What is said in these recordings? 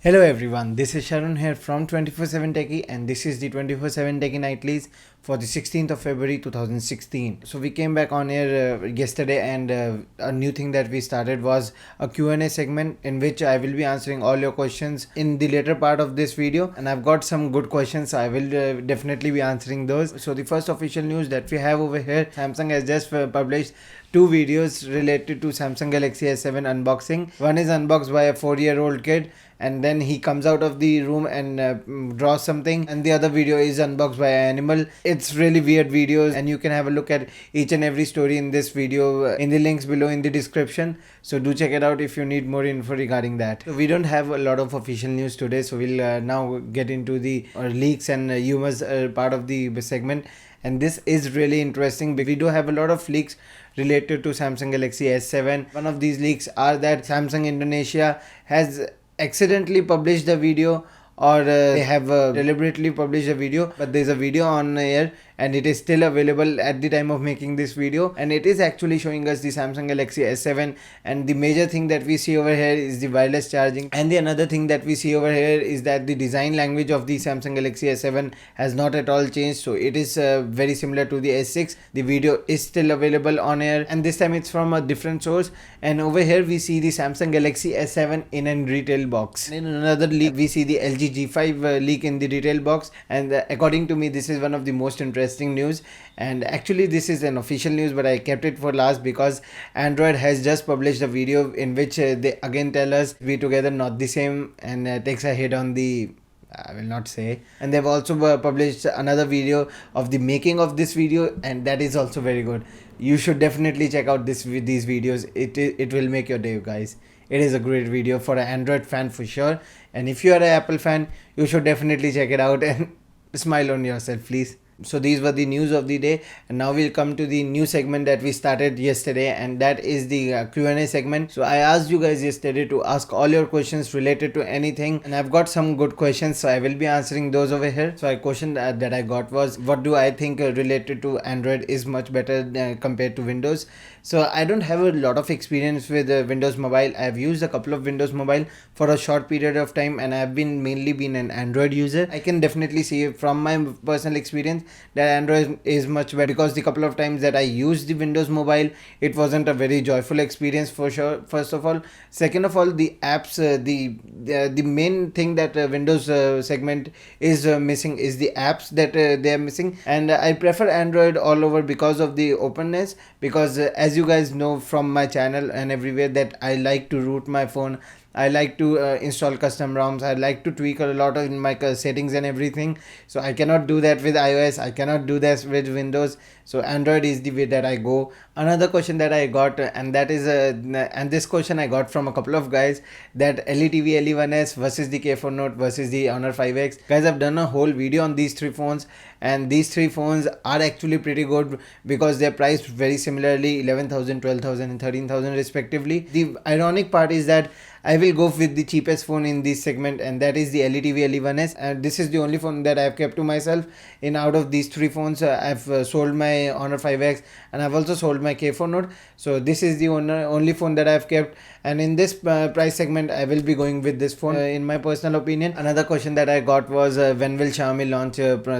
Hello everyone, this is Sharon here from 24/7 Techie and this is the 24/7 Techie Nightlies for the 16th of February 2016. So we came back on air yesterday and a new thing that we started was a Q&A segment in which I will be answering all your questions in the later part of this video, and I've got some good questions, so I will definitely be answering those. So the first official news that we have over here, Samsung has just published two videos related to Samsung Galaxy S7 unboxing. One is unboxed by a 4-year-old kid and then he comes out of the room and draws something, and the other video is unboxed by an animal. It's really weird videos and you can have a look at each and every story in this video in the links below in the description, so do check it out if you need more info regarding that. So we don't have a lot of official news today, so we'll now get into the leaks and rumors part of the segment. And this is really interesting because we do have a lot of leaks related to Samsung Galaxy S7. One of these leaks are that Samsung Indonesia has accidentally published the video, or they have deliberately published a video, but there's a video on air and it is still available at the time of making this video, and it is actually showing us the Samsung Galaxy S7. And the major thing that we see over here is the wireless charging, and the another thing that we see over here is that the design language of the Samsung Galaxy S7 has not at all changed, so it is very similar to the S6. The video is still available on air and this time it's from a different source, and over here we see the Samsung Galaxy S7 in a retail box. In another leak we see the LG G5 leak in the retail box, and according to me this is one of the most interesting news. And actually this is an official news, but I kept it for last because Android has just published a video in which they again tell us we together not the same, and takes a hit on the, I will not say. And they've also published another video of the making of this video, and that is also very good. You should definitely check out these videos. It will make your day, guys. It is a great video for an Android fan for sure, and if you are an Apple fan, you should definitely check it out and smile on yourself, please. So these were the news of the day, and now we'll come to the new segment that we started yesterday, and that is the Q&A segment. So I asked you guys yesterday to ask all your questions related to anything, and I've got some good questions, so I will be answering those over here. So a question that I got was, what do I think related to Android is much better compared to Windows? So I don't have a lot of experience with Windows Mobile. I have used a couple of Windows Mobile for a short period of time, and I have mainly been an Android user. I can definitely see from my personal experience that Android is much better, because the couple of times that I used the Windows Mobile, it wasn't a very joyful experience for sure, first of all. Second of all, the apps, the main thing that Windows segment is missing is the apps that they are missing, and I prefer Android all over because of the openness, because as you guys know from my channel and everywhere that I like to root my phone. I like to install custom ROMs. I like to tweak a lot in my settings and everything. So I cannot do that with iOS. I cannot do that with Windows. So Android is the way that I go. Another question that I got, and that is and this question I got from a couple of guys, that LETV LE1S versus the K4 Note versus the Honor 5X. Guys, I've done a whole video on these three phones, and these three phones are actually pretty good because they're priced very similarly, 11,000, 12,000 and 13,000 respectively. The ironic part is that I will go with the cheapest phone in this segment, and that is the LETV LE1S, and this is the only phone that I have kept to myself. In out of these three phones, I've sold my Honor 5X and I've also sold my K4 Note. So this is the only phone that I've kept, and in this price segment I will be going with this phone in my personal opinion. Another question that I got was when will Xiaomi launch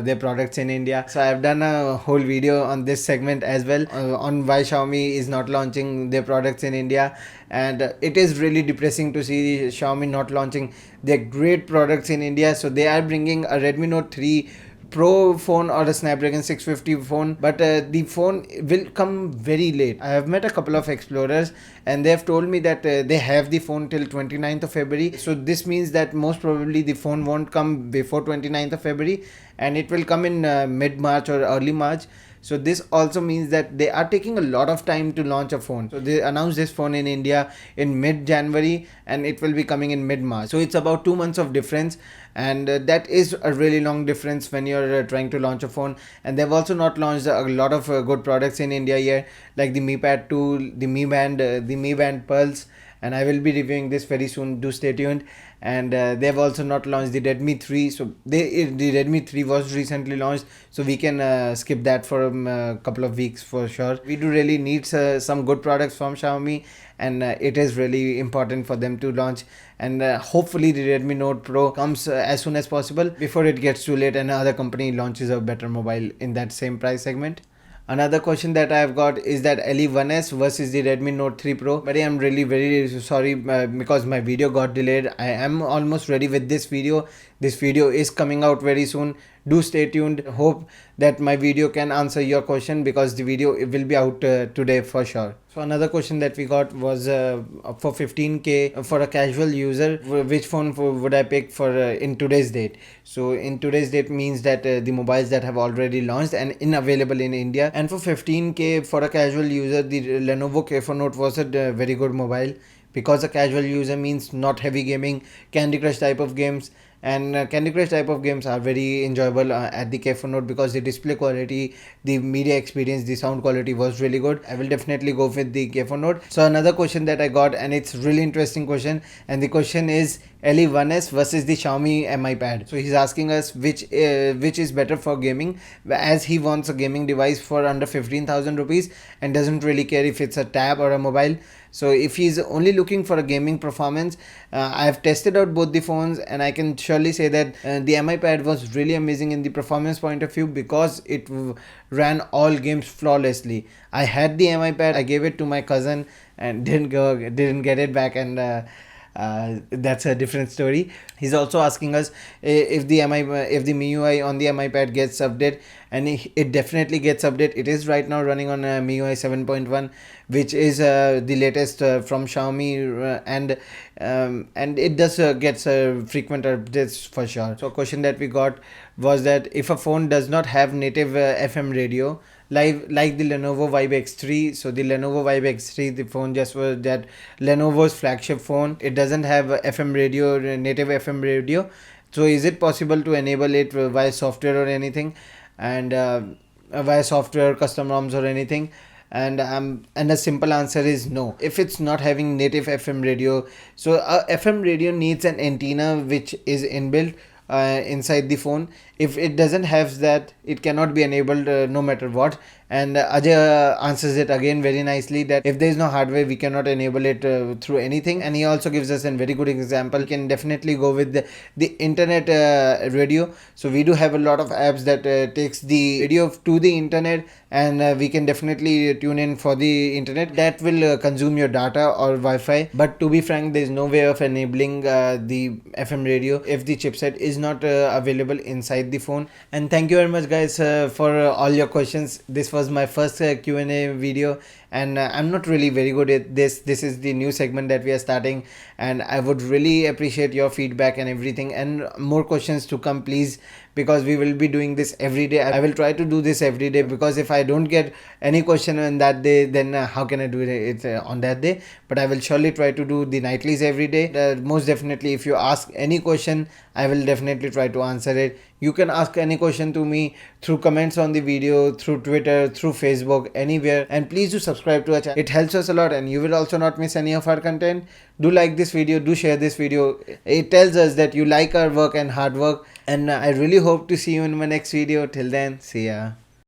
their products in India? So I've done a whole video on this segment as well, on why Xiaomi is not launching their products in India, and it is really depressing to see Xiaomi not launching their great products in India. So they are bringing a Redmi Note 3 Pro phone or a Snapdragon 650 phone, but the phone will come very late. I have met a couple of explorers and they have told me that they have the phone till 29th of February. So this means that most probably the phone won't come before 29th of February, and it will come in mid-March or early March. So this also means that they are taking a lot of time to launch a phone. So they announced this phone in India in mid-January and it will be coming in mid-March. So it's about 2 months of difference, and that is a really long difference when you're trying to launch a phone. And they've also not launched a lot of good products in India yet, like the Mi Pad 2, the Mi Band Pulse, and I will be reviewing this very soon. Do stay tuned. And they have also not launched the Redmi 3, so the Redmi 3 was recently launched, so we can skip that for a couple of weeks for sure. We do really need some good products from Xiaomi, and it is really important for them to launch, and hopefully the Redmi Note Pro comes as soon as possible before it gets too late and another company launches a better mobile in that same price segment. Another question that I've got is that LE1S versus the Redmi Note 3 Pro. But I'm really very sorry because my video got delayed. I am almost ready with this video. This video is coming out very soon. Do stay tuned. Hope that my video can answer your question, because the video will be out today for sure. So another question that we got was for 15k for a casual user, which phone would I pick for in today's date? So in today's date means that the mobiles that have already launched and available in India. And for 15k for a casual user, the Lenovo K4 Note was a very good mobile, because a casual user means not heavy gaming, Candy Crush type of games. And Candy Crush type of games are very enjoyable at the K4 Note, because the display quality, the media experience, the sound quality was really good. I will definitely go with the K4 Note. So another question that I got, and it's really interesting question, and the question is LE1S versus the Xiaomi Mi Pad. So he's asking us which is better for gaming, as he wants a gaming device for under 15,000 rupees and doesn't really care if it's a tab or a mobile. So if he's only looking for a gaming performance, I have tested out both the phones, and I can surely say that the Mi Pad was really amazing in the performance point of view, because it ran all games flawlessly. I had the Mi Pad, I gave it to my cousin and didn't get it back, and that's a different story. He's also asking us if the MIUI on the Mi Pad gets updated, and it definitely gets updated. It is right now running on MIUI 7.1, which is the latest from Xiaomi, and it does gets frequent updates for sure. So a question that we got was that if a phone does not have native FM radio, like the Lenovo Vibe X3. So the Lenovo Vibe X3, the phone just was that Lenovo's flagship phone, it doesn't have FM radio, native FM radio. So is it possible to enable it via software or anything, and via software, custom ROMs or anything? And a simple answer is no. If it's not having native FM radio, so a FM radio needs an antenna which is inbuilt inside the phone. If it doesn't have that, it cannot be enabled no matter what. And Ajay answers it again very nicely, that if there is no hardware, we cannot enable it through anything. And he also gives us a very good example. You can definitely go with the internet radio. So we do have a lot of apps that takes the radio to the internet, and we can definitely tune in for the internet. That will consume your data or Wi-Fi. But to be frank, there is no way of enabling the FM radio if the chipset is not available inside the phone. And thank you very much guys for all your questions. This was my first Q&A video, and I'm not really very good at this. This is the new segment that we are starting, and I would really appreciate your feedback and everything, and more questions to come please, because we will be doing this every day. I will try to do this every day, because if I don't get any question on that day, then how can I do it on that day? But I will surely try to do the nightlies every day. Most definitely, if you ask any question, I will definitely try to answer it. You can ask any question to me through comments on the video, through Twitter, through Facebook, anywhere. And please do subscribe to our channel. It helps us a lot, and you will also not miss any of our content. Do like this video, do share this video. It tells us that you like our work and hard work. And I really hope to see you in my next video. Till then, see ya.